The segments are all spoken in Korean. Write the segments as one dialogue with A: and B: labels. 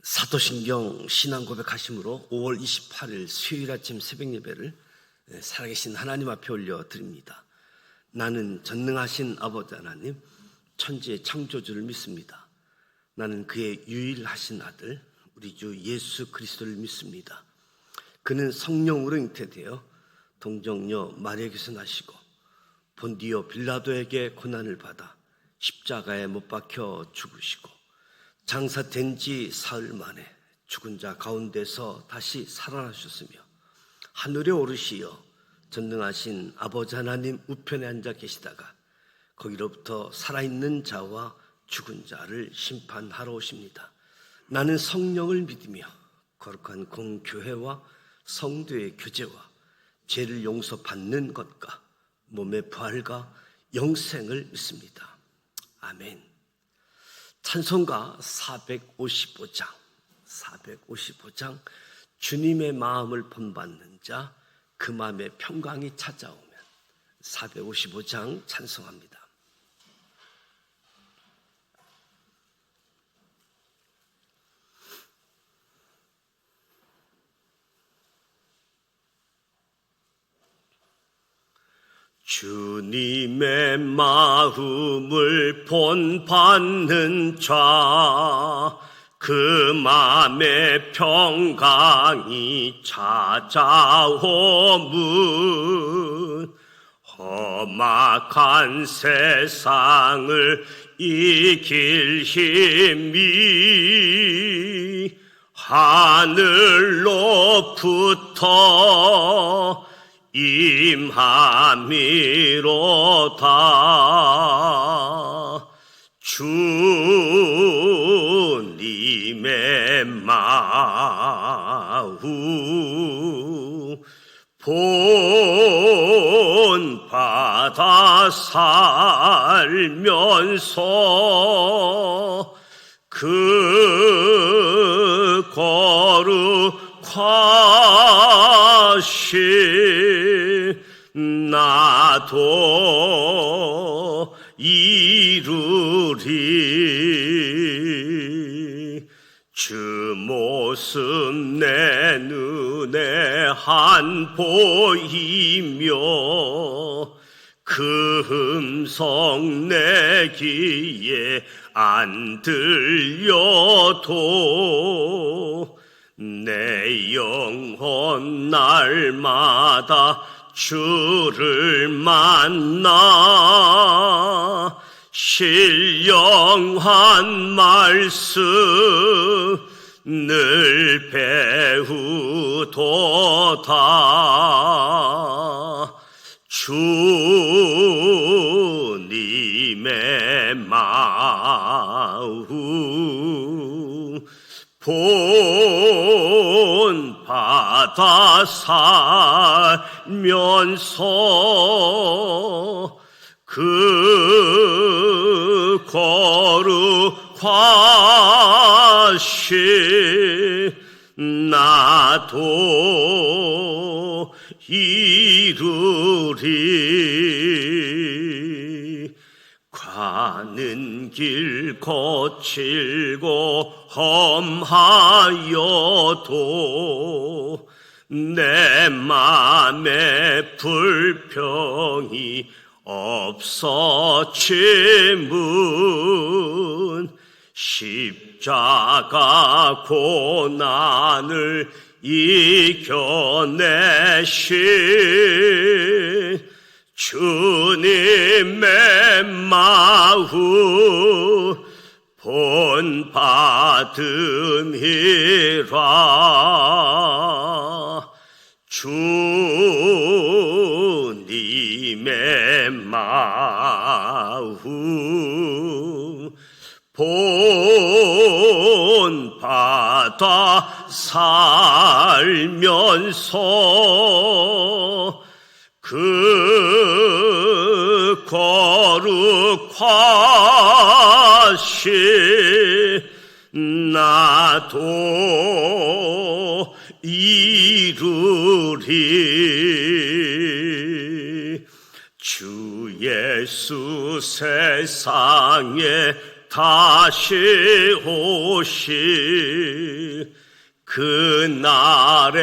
A: 사도신경 신앙고백하심으로 5월 28일 수요일 아침 새벽예배를 살아계신 하나님 앞에 올려드립니다. 나는 전능하신 아버지 하나님, 천지의 창조주를 믿습니다. 나는 그의 유일하신 아들 우리 주 예수 그리스도를 믿습니다. 그는 성령으로 잉태되어 동정녀 마리아에게서 나시고 본디오 빌라도에게 고난을 받아 십자가에 못 박혀 죽으시고 장사된 지 사흘 만에 죽은 자 가운데서 다시 살아나셨으며 하늘에 오르시어 전능하신 아버지 하나님 우편에 앉아 계시다가 거기로부터 살아있는 자와 죽은 자를 심판하러 오십니다. 나는 성령을 믿으며 거룩한 공교회와 성도의 교제와 죄를 용서받는 것과 몸의 부활과 영생을 믿습니다. 아멘. 찬송가 455장 주님의 마음을 본받는 자 그 마음의 평강이 찾아오면 455장 찬송합니다. 주님의 마음을 본받는 자 그 마음의 평강이 찾아오면 험악한 세상을 이길 힘이 하늘로부터 임함이로다. 주님의 마음 본받아 살면서 그 거룩하신 나도 이루리. 주 모습 내 눈에 한 보이며 그 음성 내 귀에 안 들려도 내 영혼 날마다 주를 만나 신령한 말씀 늘 배우도다. 주님의 마음 본받아 살면서 그 거룩하신 나도 이루리. 가는 길 거칠고 험하여도 내 맘에 불평이 없어지면 십자가 고난을 이겨내신 주님의 마음 본받음이라. 주님의 마음 본받아 살면서 그 거룩하신 나도 이루리. 주 예수 세상에 다시 오실 그날엔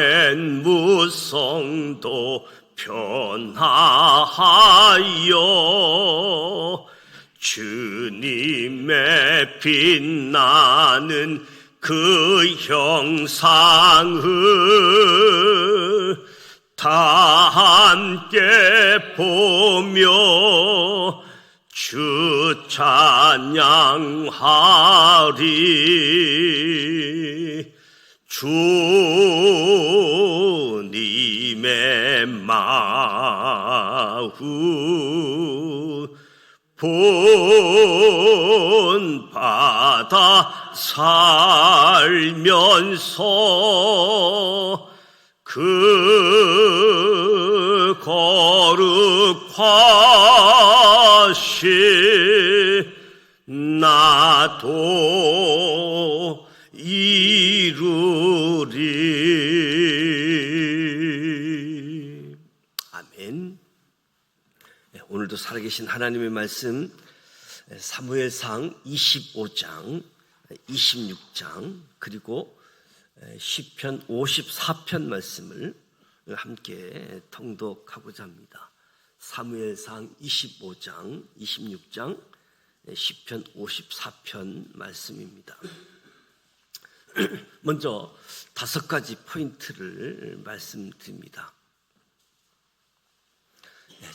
A: 무성도 변화하여 주님의 빛나는 그 형상을 다 함께 보며 주 찬양하리. 주님의 마음 본받아 살면서 그 거룩하신 나도 이루리. 아멘. 오늘도 살아계신 하나님의 말씀 사무엘상 25장, 26장 그리고 시편 54편 말씀을 함께 통독하고자 합니다. 사무엘상 25장, 26장, 시편 54편 말씀입니다. 먼저 5가지 포인트를 말씀드립니다.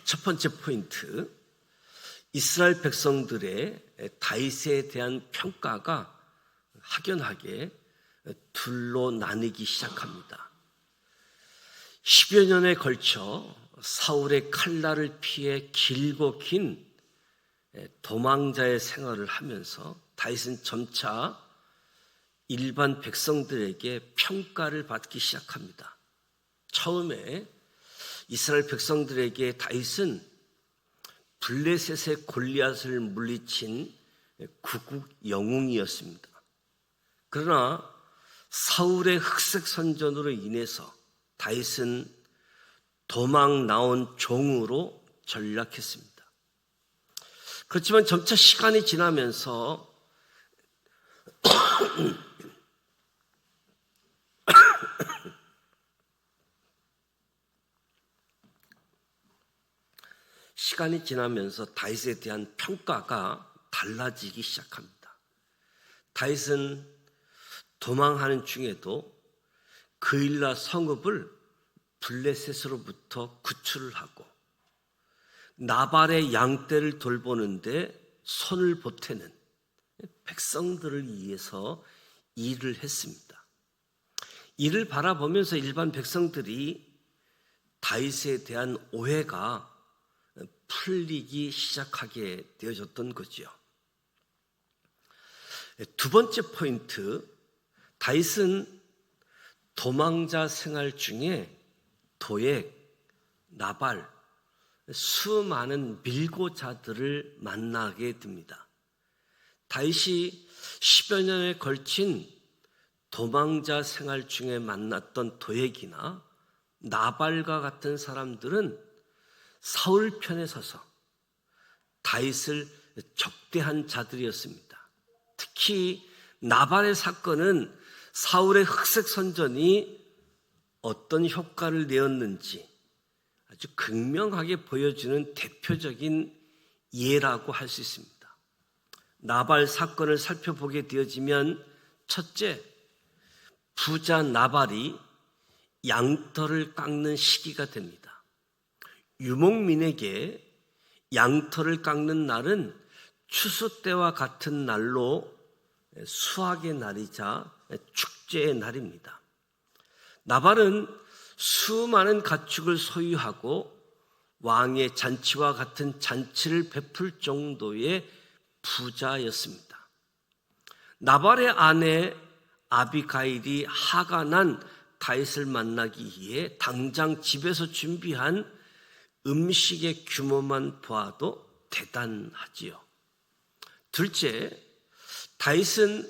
A: 첫 번째 포인트, 이스라엘 백성들의 다윗에 대한 평가가 확연하게 둘로 나뉘기 시작합니다. 10여 년에 걸쳐 사울의 칼날을 피해 길고 긴 도망자의 생활을 하면서 다윗은 점차 일반 백성들에게 평가를 받기 시작합니다. 처음에 이스라엘 백성들에게 다윗은 블레셋의 골리앗을 물리친 구국 영웅이었습니다. 그러나 사울의 흑색 선전으로 인해서 다윗은 도망 나온 종으로 전락했습니다. 그렇지만 점차 시간이 지나면서 다윗에 대한 평가가 달라지기 시작합니다. 다윗은 도망하는 중에도 그일라 성읍을 블레셋으로부터 구출을 하고 나발의 양떼를 돌보는데 손을 보태는 백성들을 위해서 일을 했습니다. 이를 바라보면서 일반 백성들이 다윗에 대한 오해가 풀리기 시작하게 되어졌던 거죠. 두 번째 포인트, 다윗은 도망자 생활 중에 도액, 나발, 수많은 밀고자들을 만나게 됩니다. 다윗이 10여 년에 걸친 도망자 생활 중에 만났던 도액이나 나발과 같은 사람들은 사울 편에 서서 다윗을 적대한 자들이었습니다. 특히 나발의 사건은 사울의 흑색 선전이 어떤 효과를 내었는지 아주 극명하게 보여주는 대표적인 예라고 할 수 있습니다. 나발 사건을 살펴보게 되어지면 첫째, 부자 나발이 양털을 깎는 시기가 됩니다. 유목민에게 양털을 깎는 날은 추수 때와 같은 날로 수확의 날이자 축제의 날입니다. 나발은 수많은 가축을 소유하고 왕의 잔치와 같은 잔치를 베풀 정도의 부자였습니다. 나발의 아내 아비가일이 화가 난 다윗을 만나기 위해 당장 집에서 준비한 음식의 규모만 보아도 대단하지요. 둘째, 다윗은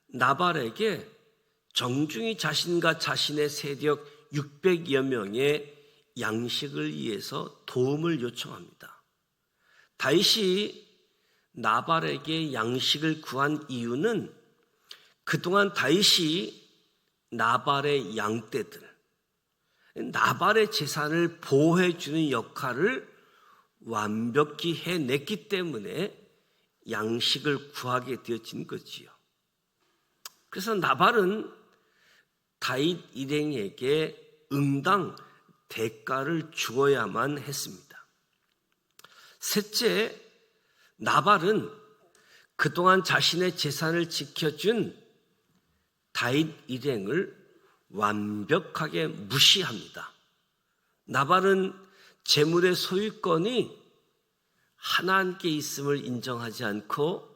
A: 나발에게 정중히 자신과 자신의 세력 600여 명의 양식을 위해서 도움을 요청합니다. 다윗이 나발에게 양식을 구한 이유는 그동안 다윗이 나발의 양떼들, 나발의 재산을 보호해주는 역할을 완벽히 해냈기 때문에 양식을 구하게 되어진 거지요. 그래서 나발은 다윗 일행에게 응당 대가를 주어야만 했습니다. 셋째, 나발은 그동안 자신의 재산을 지켜준 다윗 일행을 완벽하게 무시합니다. 나발은 재물의 소유권이 하나님께 있음을 인정하지 않고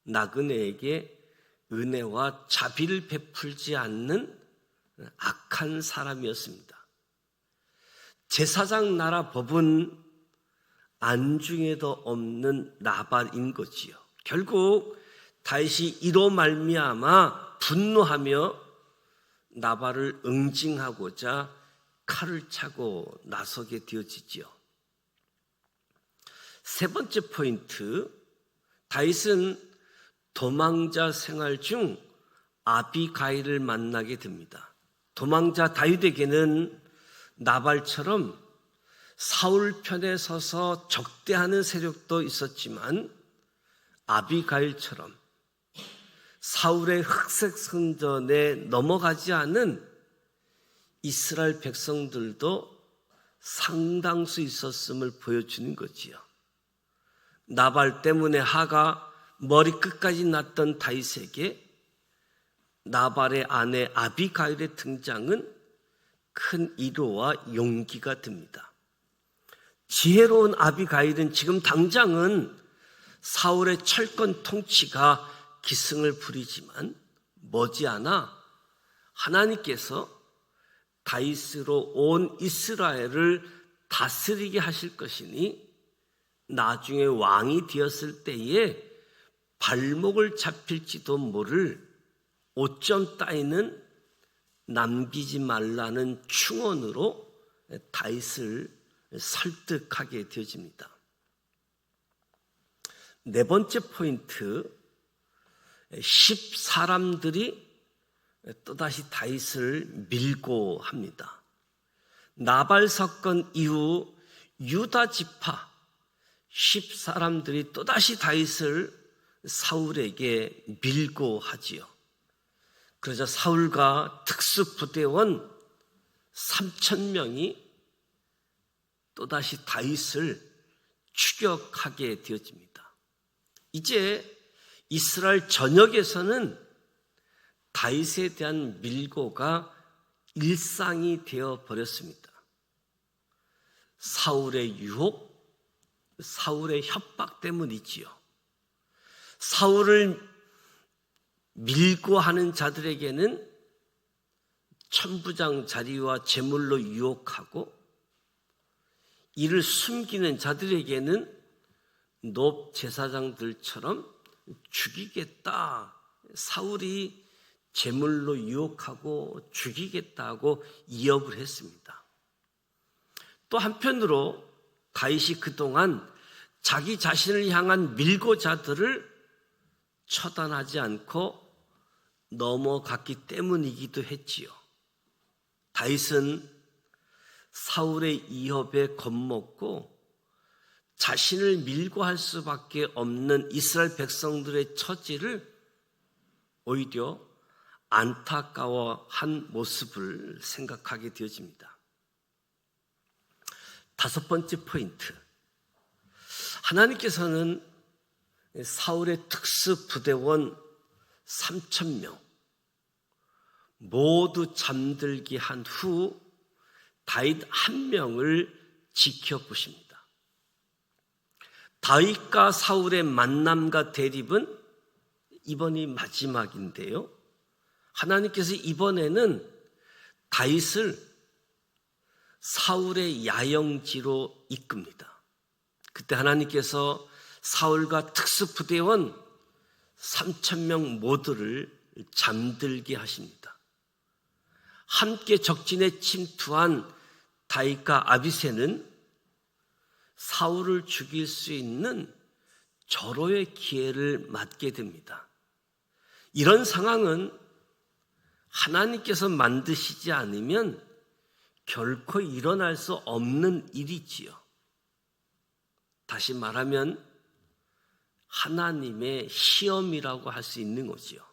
A: 나그네에게 은혜와 자비를 베풀지 않는 악한 사람이었습니다. 제사장 나라 법은 안중에도 없는 나발인 거지요. 결국 다윗이 이로 말미암아 분노하며 나발을 응징하고자 칼을 차고 나서게 되어지지요. 세 번째 포인트, 다윗은 도망자 생활 중 아비가일을 만나게 됩니다. 도망자 다윗에게는 나발처럼 사울 편에 서서 적대하는 세력도 있었지만 아비가일처럼 사울의 흑색 선전에 넘어가지 않은 이스라엘 백성들도 상당수 있었음을 보여주는 거지요. 나발 때문에 하가 머리끝까지 났던 다윗에게 나발의 아내 아비가일의 등장은 큰 위로와 용기가 됩니다. 지혜로운 아비가일은 지금 당장은 사울의 철권 통치가 기승을 부리지만 머지않아 하나님께서 다윗으로 온 이스라엘을 다스리게 하실 것이니 나중에 왕이 되었을 때에 발목을 잡힐지도 모를 오점 따위는 남기지 말라는 충언으로 다윗을 설득하게 되어집니다. 네 번째 포인트, 10사람들이 또다시 다윗을 밀고 합니다. 나발 사건 이후 유다 지파 10사람들이 또다시 다윗을 사울에게 밀고 하지요. 그러자 사울과 특수부대원 3,000명이 또다시 다윗을 추격하게 되어집니다. 이제 이스라엘 전역에서는 다윗에 대한 밀고가 일상이 되어 버렸습니다. 사울의 유혹, 사울의 협박 때문이지요. 사울을 밀고 하는 자들에게는 천부장 자리와 재물로 유혹하고 이를 숨기는 자들에게는 높 제사장들처럼 죽이겠다. 사울이 재물로 유혹하고 죽이겠다고 이협을 했습니다. 또 한편으로 다윗이 그동안 자기 자신을 향한 밀고자들을 처단하지 않고 넘어갔기 때문이기도 했지요. 다윗은 사울의 이협에 겁먹고 자신을 밀고 할 수밖에 없는 이스라엘 백성들의 처지를 오히려 안타까워한 모습을 생각하게 되어집니다. 다섯 번째 포인트, 하나님께서는 사울의 특수부대원 3,000명 모두 잠들게 한 후 다윗 한 명을 지켜보십니다. 다윗과 사울의 만남과 대립은 이번이 마지막인데요. 하나님께서 이번에는 다윗을 사울의 야영지로 이끕니다. 그때 하나님께서 사울과 특수부대원 3,000명 모두를 잠들게 하십니다. 함께 적진에 침투한 다윗과 아비새는 사울을 죽일 수 있는 절호의 기회를 맞게 됩니다. 이런 상황은 하나님께서 만드시지 않으면 결코 일어날 수 없는 일이지요. 다시 말하면 하나님의 시험이라고 할 수 있는 거지요.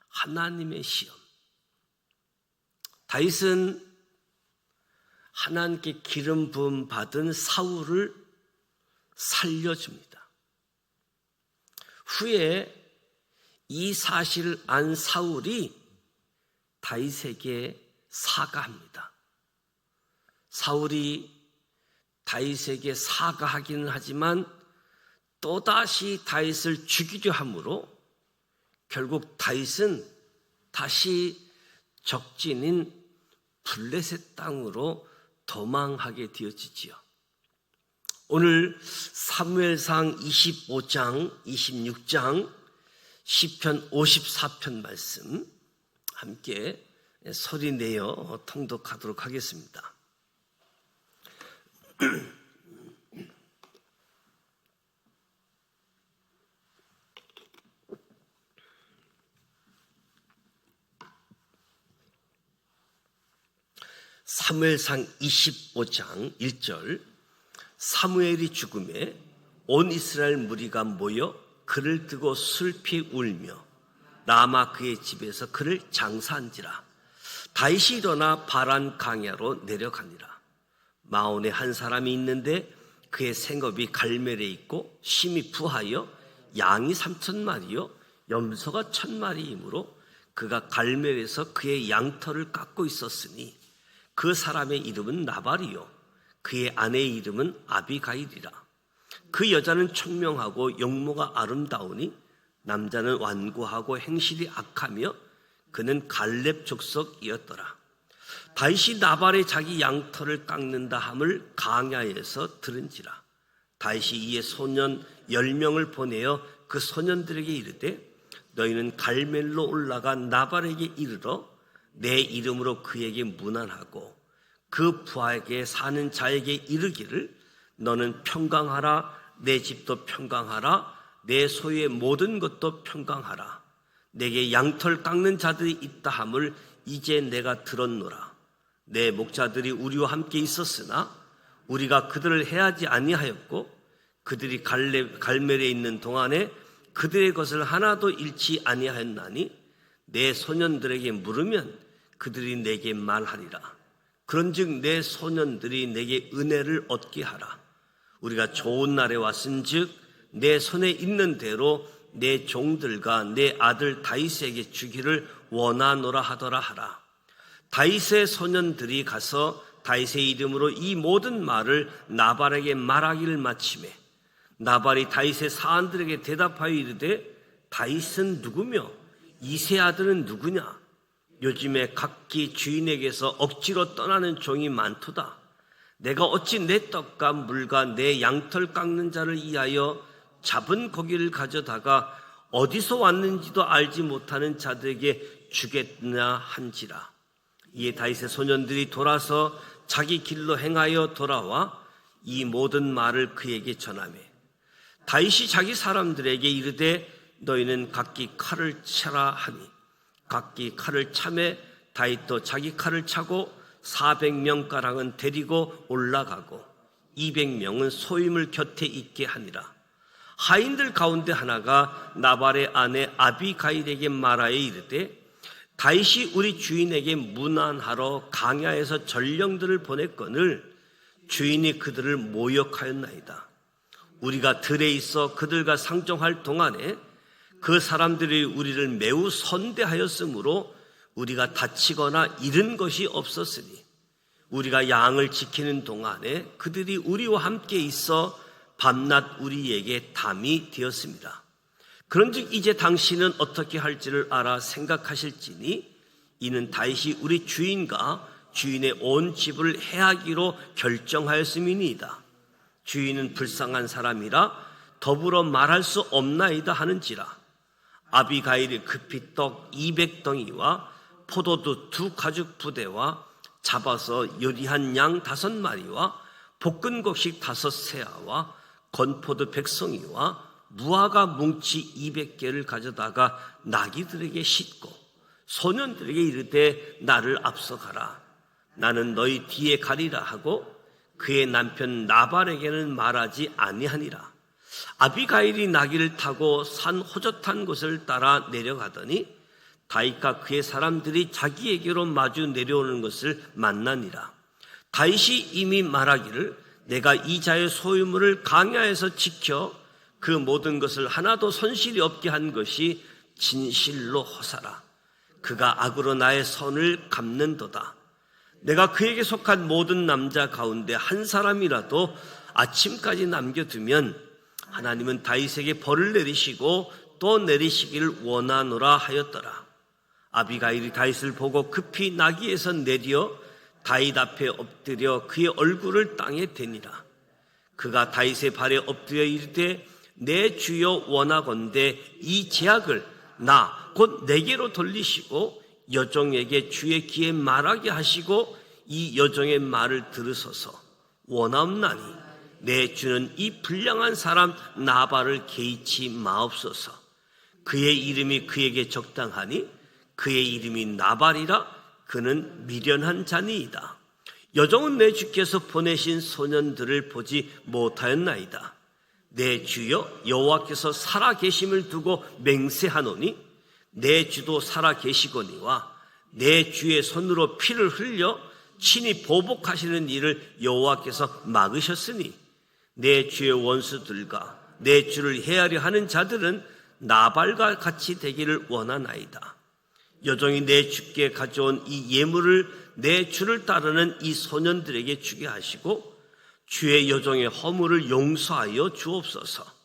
A: 하나님의 시험. 다윗은 하나님께 기름 부음 받은 사울을 살려줍니다. 후에 이 사실을 안 사울이 다윗에게 사과합니다. 사울이 다윗에게 사과하기는 하지만 또다시 다윗을 죽이려 함으로 결국 다윗은 다시 적진인 블레셋 땅으로 도망하게 되어지지요. 오늘 사무엘상 25장, 26장, 시편 54편 말씀 함께 소리내어 통독하도록 하겠습니다. 사무엘상 25장 1절 사무엘이 죽음에 온 이스라엘 무리가 모여 그를 뜨고 슬피 울며 라마 그의 집에서 그를 장사한지라. 다윗이 일어나 바란 강야로 내려가니라. 마온에 한 사람이 있는데 그의 생업이 갈멜에 있고 심히 부하여 양이 3,000마리요 염소가 1,000마리이므로 그가 갈멜에서 그의 양털을 깎고 있었으니 그 사람의 이름은 나발이요 그의 아내의 이름은 아비가일이라. 그 여자는 총명하고 용모가 아름다우니 남자는 완고하고 행실이 악하며 그는 갈렙 족속이었더라. 다윗이 나발의 자기 양털을 깎는다 함을 강야에서 들은지라. 다윗이 이에 소년 10명을 보내어 그 소년들에게 이르되 너희는 갈멜로 올라가 나발에게 이르러 내 이름으로 그에게 문안하고 그 부하에게 사는 자에게 이르기를 너는 평강하라. 내 집도 평강하라. 내 소유의 모든 것도 평강하라. 내게 양털 깎는 자들이 있다 함을 이제 내가 들었노라. 내 목자들이 우리와 함께 있었으나 우리가 그들을 해하지 아니하였고 그들이 갈멜에 있는 동안에 그들의 것을 하나도 잃지 아니하였나니 내 소년들에게 물으면 그들이 내게 말하리라. 그런즉 내 소년들이 내게 은혜를 얻게 하라. 우리가 좋은 날에 왔은즉 내 손에 있는 대로 내 종들과 내 아들 다윗에게 주기를 원하노라 하더라 하라. 다윗의 소년들이 가서 다윗의 이름으로 이 모든 말을 나발에게 말하기를 마치매 나발이 다윗의 사안들에게 대답하여 이르되 다윗은 누구며 이세 아들은 누구냐? 요즘에 각기 주인에게서 억지로 떠나는 종이 많도다. 내가 어찌 내 떡과 물과 내 양털 깎는 자를 위하여 잡은 고기를 가져다가 어디서 왔는지도 알지 못하는 자들에게 주겠느냐 한지라. 이에 다윗의 소년들이 돌아서 자기 길로 행하여 돌아와 이 모든 말을 그에게 전하매 다윗이 자기 사람들에게 이르되 너희는 각기 칼을 차라 하니 각기 칼을 차매 다윗도 자기 칼을 차고 400명가량은 데리고 올라가고 200명은 소임을 곁에 있게 하니라. 하인들 가운데 하나가 나발의 아내 아비가일에게 말하여 이르되 다윗이 우리 주인에게 문안하러 강야에서 전령들을 보냈거늘 주인이 그들을 모욕하였나이다. 우리가 들에 있어 그들과 상종할 동안에 그 사람들이 우리를 매우 선대하였으므로 우리가 다치거나 잃은 것이 없었으니 우리가 양을 지키는 동안에 그들이 우리와 함께 있어 밤낮 우리에게 담이 되었습니다. 그런즉 이제 당신은 어떻게 할지를 알아 생각하실지니 이는 다윗이 우리 주인과 주인의 온 집을 해하기로 결정하였음이니이다. 주인은 불쌍한 사람이라 더불어 말할 수 없나이다 하는지라. 아비가일이 급히 떡 200덩이와 포도주 2가죽 부대와 잡아서 요리한 양 5마리와 볶은 곡식 5세아와 건포도 100송이와 무화과 뭉치 200개를 가져다가 나귀들에게 싣고 소년들에게 이르되 나를 앞서가라. 나는 너희 뒤에 가리라 하고 그의 남편 나발에게는 말하지 아니하니라. 아비가일이 나귀를 타고 산 호젓한 곳을 따라 내려가더니 다윗과 그의 사람들이 자기에게로 마주 내려오는 것을 만나니라. 다윗이 이미 말하기를 내가 이 자의 소유물을 강야에서 지켜 그 모든 것을 하나도 손실이 없게 한 것이 진실로 허사라. 그가 악으로 나의 선을 갚는도다. 내가 그에게 속한 모든 남자 가운데 한 사람이라도 아침까지 남겨두면 하나님은 다윗에게 벌을 내리시고 또 내리시기를 원하노라 하였더라. 아비가일이 다윗을 보고 급히 나귀에서 내려 다윗 앞에 엎드려 그의 얼굴을 땅에 대니라. 그가 다윗의 발에 엎드려 이르되 내 주여 원하건대 이 제약을 나 곧 내게로 돌리시고 여종에게 주의 귀에 말하게 하시고 이 여종의 말을 들으소서. 원하옵나니 내 주는 이 불량한 사람 나발을 개의치 마옵소서. 그의 이름이 그에게 적당하니 그의 이름이 나발이라. 그는 미련한 자니이다. 여종은 내 주께서 보내신 소년들을 보지 못하였나이다. 내 주여 여호와께서 살아 계심을 두고 맹세하노니 내 주도 살아 계시거니와 내 주의 손으로 피를 흘려 친히 보복하시는 일을 여호와께서 막으셨으니 내 주의 원수들과 내 주를 해하려 하는 자들은 나발과 같이 되기를 원하나이다. 여종이 내 주께 가져온 이 예물을 내 주를 따르는 이 소년들에게 주게 하시고 주의 여종의 허물을 용서하여 주옵소서.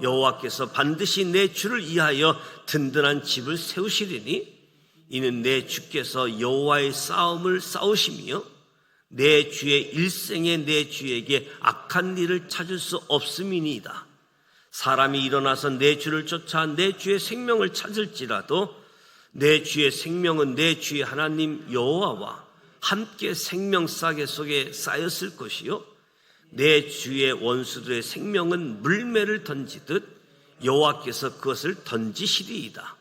A: 여호와께서 반드시 내 주를 위하여 든든한 집을 세우시리니 이는 내 주께서 여호와의 싸움을 싸우시며 내 주의 일생에 내 주에게 악한 일을 찾을 수 없음이니이다. 사람이 일어나서 내 주를 쫓아 내 주의 생명을 찾을지라도 내 주의 생명은 내 주의 하나님 여호와와 함께 생명싸개 속에 쌓였을 것이요 내 주의 원수들의 생명은 물매를 던지듯 여호와께서 그것을 던지시리이다.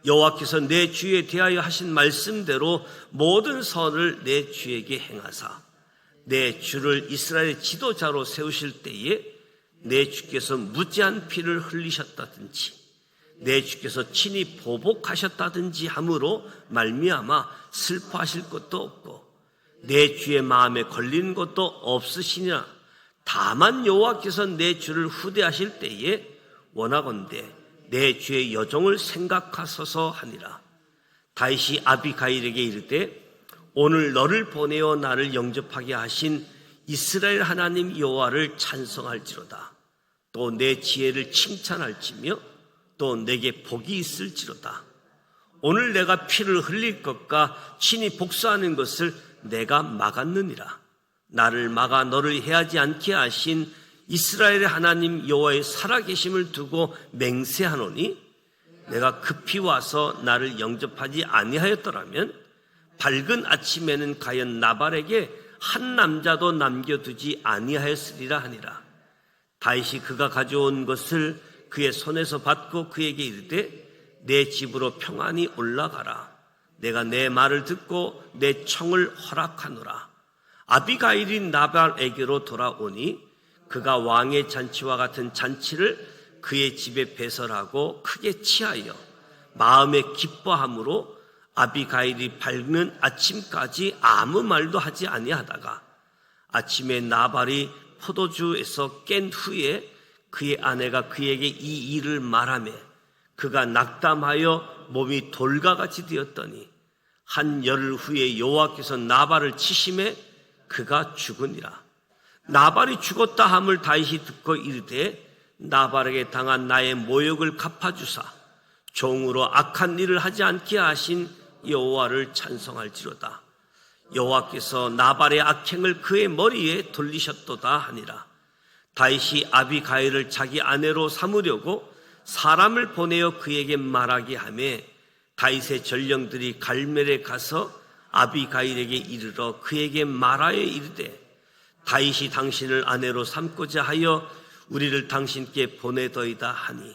A: 여호와께서 내 주에 대하여 하신 말씀대로 모든 선을 내 주에게 행하사 내 주를 이스라엘 지도자로 세우실 때에 내 주께서 무지한 피를 흘리셨다든지 내 주께서 친히 보복하셨다든지 함으로 말미암아 슬퍼하실 것도 없고 내 주의 마음에 걸리는 것도 없으시니라. 다만 여호와께서 내 주를 후대하실 때에 원하건대 내 주의 여종을 생각하소서 하니라. 다윗이 아비가일에게 이르되 오늘 너를 보내어 나를 영접하게 하신 이스라엘 하나님 여호와를 찬송할지로다. 또 내 지혜를 칭찬할지며 또 내게 복이 있을지로다. 오늘 내가 피를 흘릴 것과 친히 복수하는 것을 내가 막았느니라. 나를 막아 너를 해하지 않게 하신 이스라엘의 하나님 여호와의 살아계심을 두고 맹세하노니 내가 급히 와서 나를 영접하지 아니하였더라면 밝은 아침에는 과연 나발에게 한 남자도 남겨두지 아니하였으리라 하니라. 다윗이 그가 가져온 것을 그의 손에서 받고 그에게 이르되 내 집으로 평안히 올라가라. 내가 내 말을 듣고 내 청을 허락하노라. 아비가일이 나발에게로 돌아오니 그가 왕의 잔치와 같은 잔치를 그의 집에 배설하고 크게 취하여 마음에 기뻐함으로 아비가일이 밝는 아침까지 아무 말도 하지 아니하다가 아침에 나발이 포도주에서 깬 후에 그의 아내가 그에게 이 일을 말하며 그가 낙담하여 몸이 돌과 같이 되었더니 한 열흘 후에 여호와께서 나발을 치심에 그가 죽으니라. 나발이 죽었다 함을 다윗이 듣고 이르되 나발에게 당한 나의 모욕을 갚아주사 종으로 악한 일을 하지 않게 하신 여호와를 찬송할지로다. 여호와께서 나발의 악행을 그의 머리에 돌리셨도다 하니라. 다윗이 아비가일을 자기 아내로 삼으려고 사람을 보내어 그에게 말하게 하매 다윗의 전령들이 갈멜에 가서 아비가일에게 이르러 그에게 말하여 이르되 다윗이 당신을 아내로 삼고자 하여 우리를 당신께 보내더이다 하니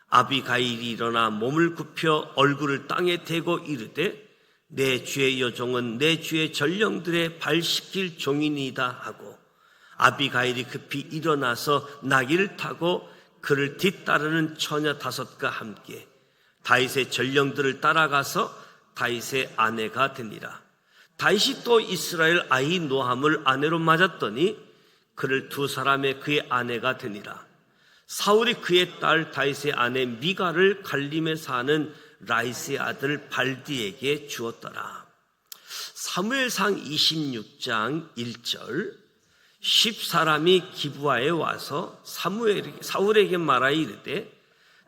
A: 아비가일이 일어나 몸을 굽혀 얼굴을 땅에 대고 이르되 내 주의 여종은 내 주의 전령들의 발 씻길 종이니이다 하고 아비가일이 급히 일어나서 나귀를 타고 그를 뒤따르는 처녀 5과 함께 다윗의 전령들을 따라가서 다윗의 아내가 되니라. 다윗이 또 이스라엘 아이 노함을 아내로 맞았더니 그를 2 사람의 그의 아내가 되니라. 사울이 그의 딸 다윗의 아내 미가를 갈림에 사는 라이스의 아들 발디에게 주었더라. 사무엘상 26장 1절 10사람이 기브아에 와서 사울에게 말하여 이르되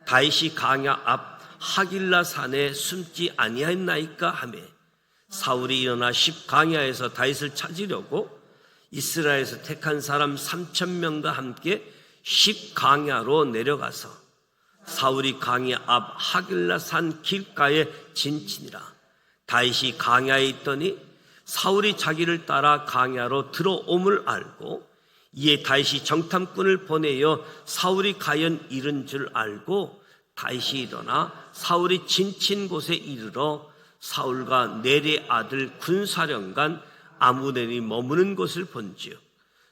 A: 다윗이 강야 앞 하길라 산에 숨지 아니하였나이까 하매 사울이 일어나 10강야에서 다윗을 찾으려고 이스라엘에서 택한 사람 3,000명과 함께 10강야로 내려가서 사울이 강야 앞 하길라 산 길가에 진치니라. 다윗이 강야에 있더니 사울이 자기를 따라 강야로 들어옴을 알고 이에 다윗이 정탐꾼을 보내어 사울이 가연 이른 줄 알고 다윗이 일어나 사울이 진친 곳에 이르러 사울과 넬의 아들 군사령관 아므넬이 머무는 곳을 본즉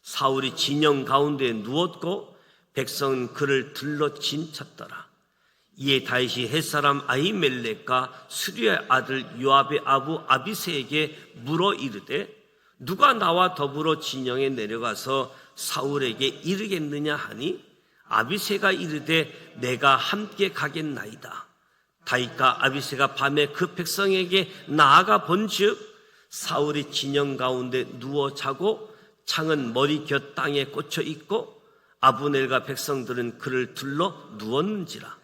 A: 사울이 진영 가운데 누웠고 백성은 그를 들러 진쳤더라. 이에 다윗이 햇사람 아히멜렉과 수리아의 아들 요압의 아부 아비새에게 물어 이르되 누가 나와 더불어 진영에 내려가서 사울에게 이르겠느냐 하니 아비새가 이르되 내가 함께 가겠나이다. 다윗과 아비새가 밤에 그 백성에게 나아가 본즉 사울이 진영 가운데 누워 자고 창은 머리곁 땅에 꽂혀 있고 아브넬과 백성들은 그를 둘러 누웠는지라.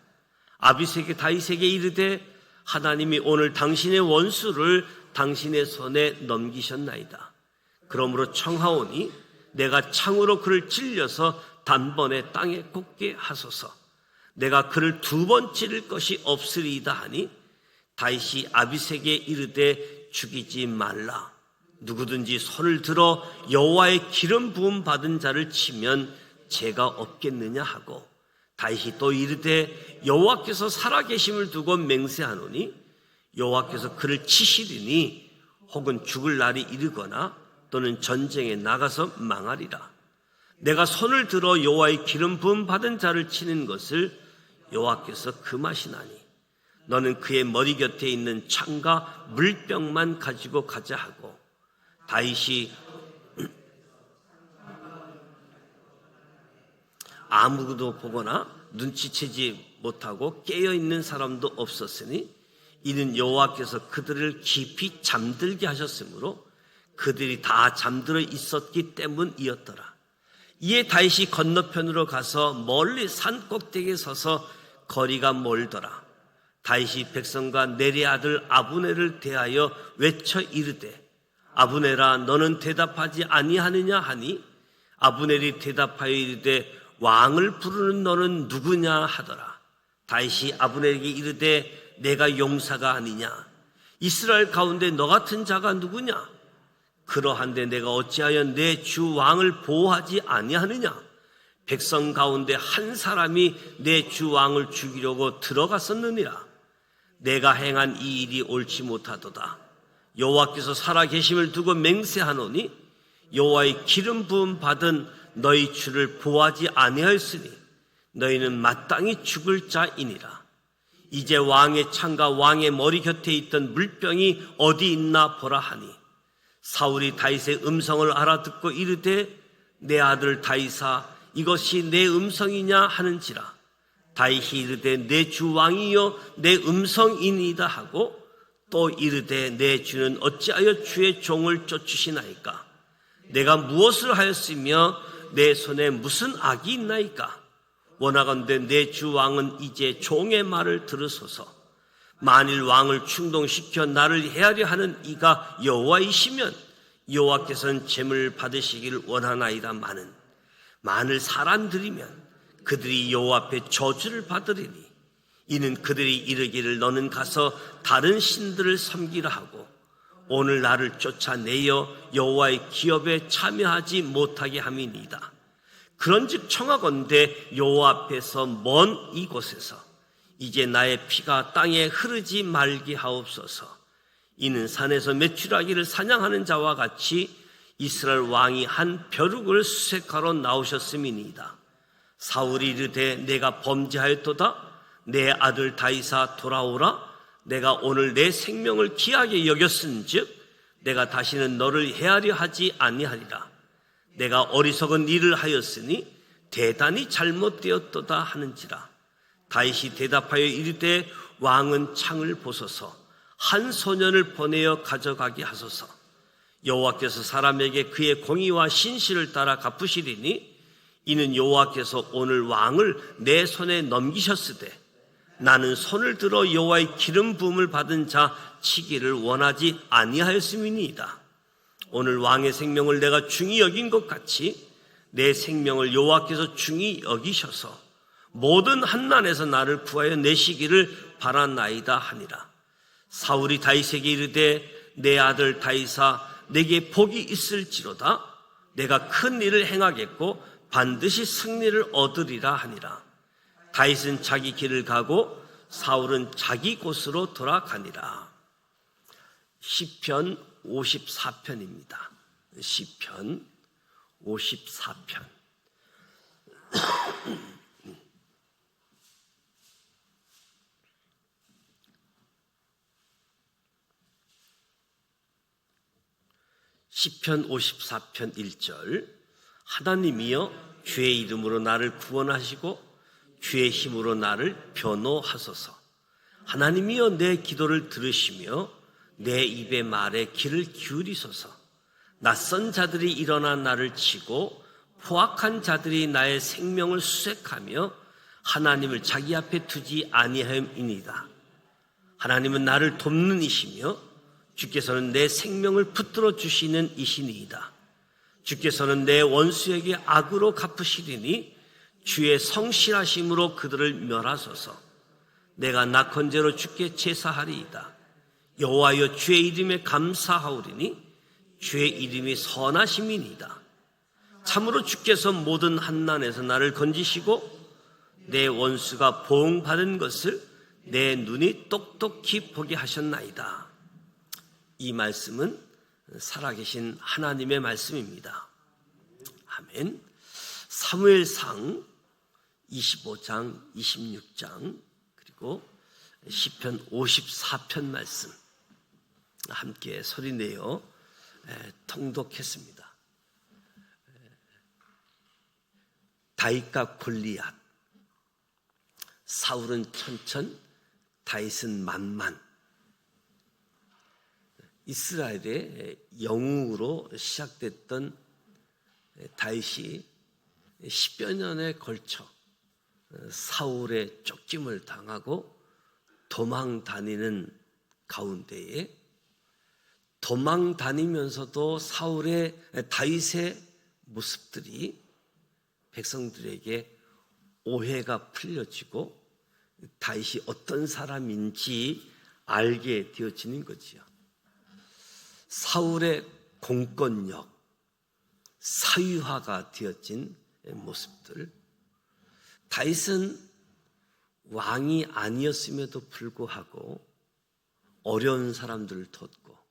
A: 아비새가 다윗에게 이르되 하나님이 오늘 당신의 원수를 당신의 손에 넘기셨나이다. 그러므로 청하오니 내가 창으로 그를 찔려서 단번에 땅에 꽂게 하소서. 내가 그를 2번 찌를 것이 없으리이다 하니 다윗이 아비새에게 이르되 죽이지 말라. 누구든지 손을 들어 여호와의 기름 부음 받은 자를 치면 죄가 없겠느냐 하고 다윗이 또 이르되 여호와께서 살아계심을 두고 맹세하노니 여호와께서 그를 치시리니 혹은 죽을 날이 이르거나 또는 전쟁에 나가서 망하리라. 내가 손을 들어 여호와의 기름 부음 받은 자를 치는 것을 여호와께서 금하시나니 너는 그의 머리 곁에 있는 창과 물병만 가지고 가자 하고 다윗이 아무도 보거나 눈치채지 못하고 깨어있는 사람도 없었으니 이는 여호와께서 그들을 깊이 잠들게 하셨으므로 그들이 다 잠들어 있었기 때문이었더라. 이에 다윗이 건너편으로 가서 멀리 산 꼭대기에 서서 거리가 멀더라. 다윗이 백성과 넬의 아들 아브넬을 대하여 외쳐 이르되 아브넬아 너는 대답하지 아니하느냐 하니 아브넬이 대답하여 이르되 왕을 부르는 너는 누구냐 하더라. 다윗이 아브넬에게 이르되 내가 용사가 아니냐? 이스라엘 가운데 너 같은 자가 누구냐? 그러한데 내가 어찌하여 내 주 왕을 보호하지 아니하느냐? 백성 가운데 한 사람이 내 주 왕을 죽이려고 들어갔었느니라. 내가 행한 이 일이 옳지 못하도다. 여호와께서 살아계심을 두고 맹세하노니 여호와의 기름 부음 받은 너희 주를 보호하지 아니하였으니 너희는 마땅히 죽을 자이니라. 이제 왕의 창과 왕의 머리 곁에 있던 물병이 어디 있나 보라 하니 사울이 다윗의 음성을 알아듣고 이르되 내 아들 다윗아 이것이 내 음성이냐 하는지라. 다윗이 이르되 내 주 왕이여 내 음성이니이다 하고 또 이르되 내 주는 어찌하여 주의 종을 쫓으시나이까? 내가 무엇을 하였으며 내 손에 무슨 악이 있나이까? 원하건대 내 주 왕은 이제 종의 말을 들으소서. 만일 왕을 충동시켜 나를 해하려 하는 이가 여호와이시면 여호와께서는 재물 받으시기를 원하나이다마는 만일 사람들이면 그들이 여호와 앞에 저주를 받으리니 이는 그들이 이르기를 너는 가서 다른 신들을 섬기라 하고 오늘 나를 쫓아내어 여호와의 기업에 참여하지 못하게 함이니이다. 그런즉 청하건대 여호와 앞에서 먼 이곳에서 이제 나의 피가 땅에 흐르지 말게 하옵소서. 이는 산에서 메추라기를 사냥하는 자와 같이 이스라엘 왕이 한 벼룩을 수색하러 나오셨음이니이다. 사울이 이르되 내가 범죄하였도다. 내 아들 다윗아 돌아오라. 내가 오늘 내 생명을 귀하게 여겼은즉 내가 다시는 너를 해하려 하지 아니하리라. 내가 어리석은 일을 하였으니 대단히 잘못되었도다 하는지라. 다윗이 대답하여 이르되 왕은 창을 보소서. 한 소년을 보내어 가져가게 하소서. 여호와께서 사람에게 그의 공의와 신실을 따라 갚으시리니 이는 여호와께서 오늘 왕을 내 손에 넘기셨으되 나는 손을 들어 여호와의 기름 부음을 받은 자 치기를 원하지 아니하였음이니이다. 오늘 왕의 생명을 내가 중히 여긴 것 같이 내 생명을 여호와께서 중히 여기셔서 모든 환난에서 나를 구하여 내시기를 바라나이다 하니라. 사울이 다윗에게 이르되 내 아들 다윗아 내게 복이 있을지로다. 내가 큰 일을 행하겠고 반드시 승리를 얻으리라 하니라. 다윗은 자기 길을 가고 사울은 자기 곳으로 돌아가니라. 시편 54편입니다. 시편 54편. 시편 54편 1절. 하나님이여 주의 이름으로 나를 구원하시고 주의 힘으로 나를 변호하소서. 하나님이여 내 기도를 들으시며 내 입의 말에 귀를 기울이소서. 낯선 자들이 일어나 나를 치고 포악한 자들이 나의 생명을 수색하며 하나님을 자기 앞에 두지 아니하임이니이다. 하나님은 나를 돕는 이시며 주께서는 내 생명을 붙들어 주시는 이시니이다. 주께서는 내 원수에게 악으로 갚으시리니 주의 성실하심으로 그들을 멸하소서. 내가 낙헌제로 주께 제사하리이다. 여호와여 주의 이름에 감사하오리니 주의 이름이 선하심이니이다. 참으로 주께서 모든 환난에서 나를 건지시고 내 원수가 보응받은 것을 내 눈이 똑똑히 보게 하셨나이다. 이 말씀은 살아계신 하나님의 말씀입니다. 아멘. 사무엘상 25장, 26장 그리고 시편 54편 말씀 함께 소리내어 통독했습니다. 다윗과 골리앗. 사울은 천천, 다윗은 만만. 이스라엘의 영웅으로 시작됐던 다윗이 10여 년에 걸쳐 사울의 쫓김을 당하고 도망 다니는 가운데에 도망 다니면서도 다윗의 모습들이 백성들에게 오해가 풀려지고 다윗이 어떤 사람인지 알게 되어지는 거지요. 사울의 공권력, 사위화가 되어진 모습들. 다윗은 왕이 아니었음에도 불구하고 어려운 사람들을 돕고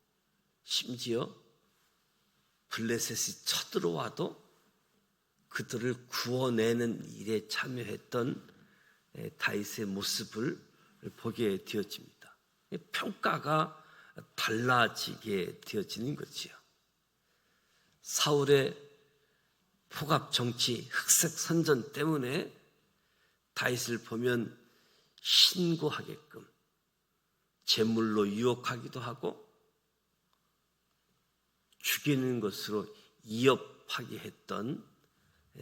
A: 심지어 블레셋이 쳐들어와도 그들을 구원내는 일에 참여했던 다윗의 모습을 보게 되어집니다. 평가가 달라지게 되어지는 거지요. 사울의 포갑 정치, 흑색 선전 때문에 다윗을 보면 신고하게끔 제물로 유혹하기도 하고 죽이는 것으로 이업하게 했던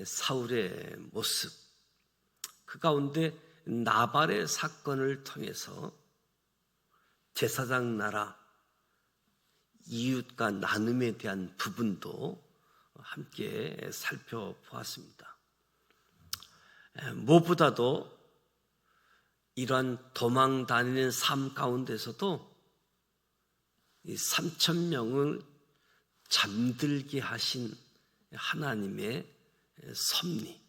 A: 사울의 모습. 그 가운데 나발의 사건을 통해서 제사장 나라, 이웃과 나눔에 대한 부분도 함께 살펴보았습니다. 무엇보다도 이러한 도망 다니는 삶 가운데서도 이 3,000명을 잠들게 하신 하나님의 섭리,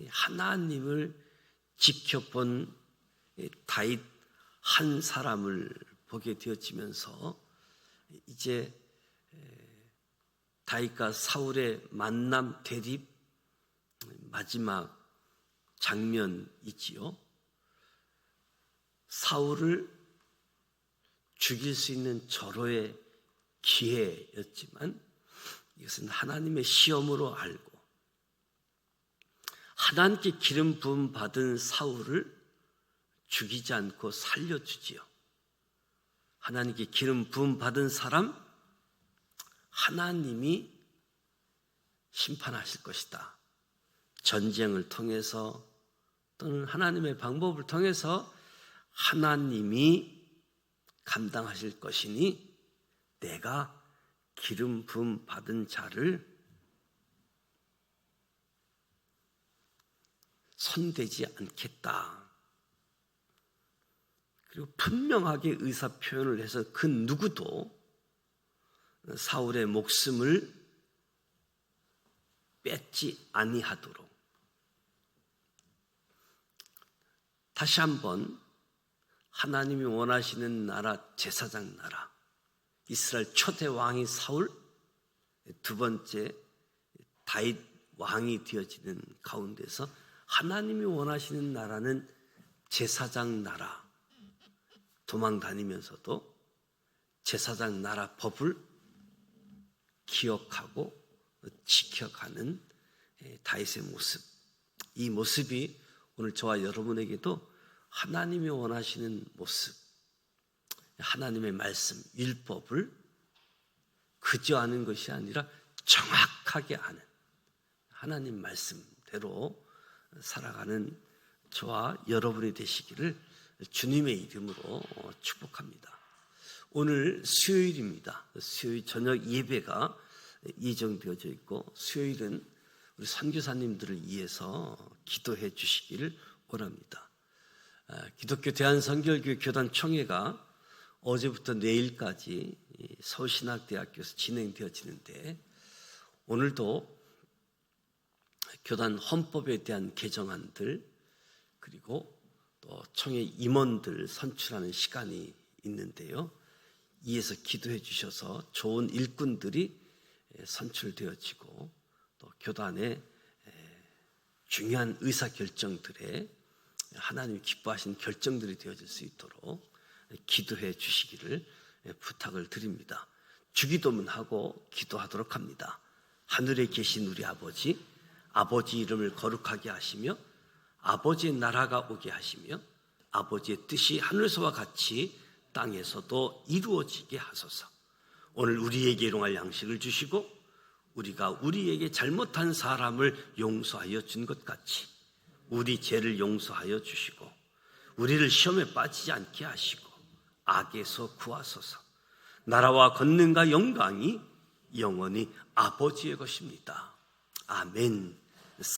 A: 하나님을 지켜본 다윗 한 사람을 보게 되어지면서 이제 다윗과 사울의 만남 대립 마지막 장면이지요. 사울을 죽일 수 있는 절호의 기회였지만 이것은 하나님의 시험으로 알고 하나님께 기름 부음 받은 사울을 죽이지 않고 살려주지요. 하나님께 기름 부음 받은 사람 하나님이 심판하실 것이다. 전쟁을 통해서 또는 하나님의 방법을 통해서 하나님이 감당하실 것이니 내가 기름 부음 받은 자를 손대지 않겠다. 그리고 분명하게 의사 표현을 해서 그 누구도 사울의 목숨을 뺏지 아니하도록 다시 한번 하나님이 원하시는 나라, 제사장 나라, 이스라엘 초대 왕이 사울, 두 번째 다윗 왕이 되어지는 가운데서 하나님이 원하시는 나라는 제사장 나라, 도망 다니면서도 제사장 나라 법을 기억하고 지켜가는 다윗의 모습, 이 모습이 오늘 저와 여러분에게도 하나님이 원하시는 모습, 하나님의 말씀, 율법을 그저 아는 것이 아니라 정확하게 아는 하나님 말씀대로 살아가는 저와 여러분이 되시기를 주님의 이름으로 축복합니다. 오늘 수요일입니다. 수요일 저녁 예배가 예정되어져 있고 수요일은 우리 선교사님들을 위해서 기도해 주시기를 원합니다. 기독교 대한선결교회 교단 총회가 어제부터 내일까지 서울신학대학교에서 진행되어지는데 오늘도 교단 헌법에 대한 개정안들 그리고 또 총회 임원들 선출하는 시간이 있는데요. 이에서 기도해 주셔서 좋은 일꾼들이 선출되어지고 또 교단의 중요한 의사결정들에 하나님이 기뻐하신 결정들이 되어질 수 있도록 기도해 주시기를 부탁을 드립니다. 주기도문하고 기도하도록 합니다. 하늘에 계신 우리 아버지, 아버지 이름을 거룩하게 하시며 아버지의 나라가 오게 하시며 아버지의 뜻이 하늘에서와 같이 땅에서도 이루어지게 하소서. 오늘 우리에게 일용할 양식을 주시고 우리가 우리에게 잘못한 사람을 용서하여 준 것 같이 우리 죄를 용서하여 주시고 우리를 시험에 빠지지 않게 하시고 악에서 구하소서. 나라와 권능과 영광이 영원히 아버지의 것입니다. 아멘.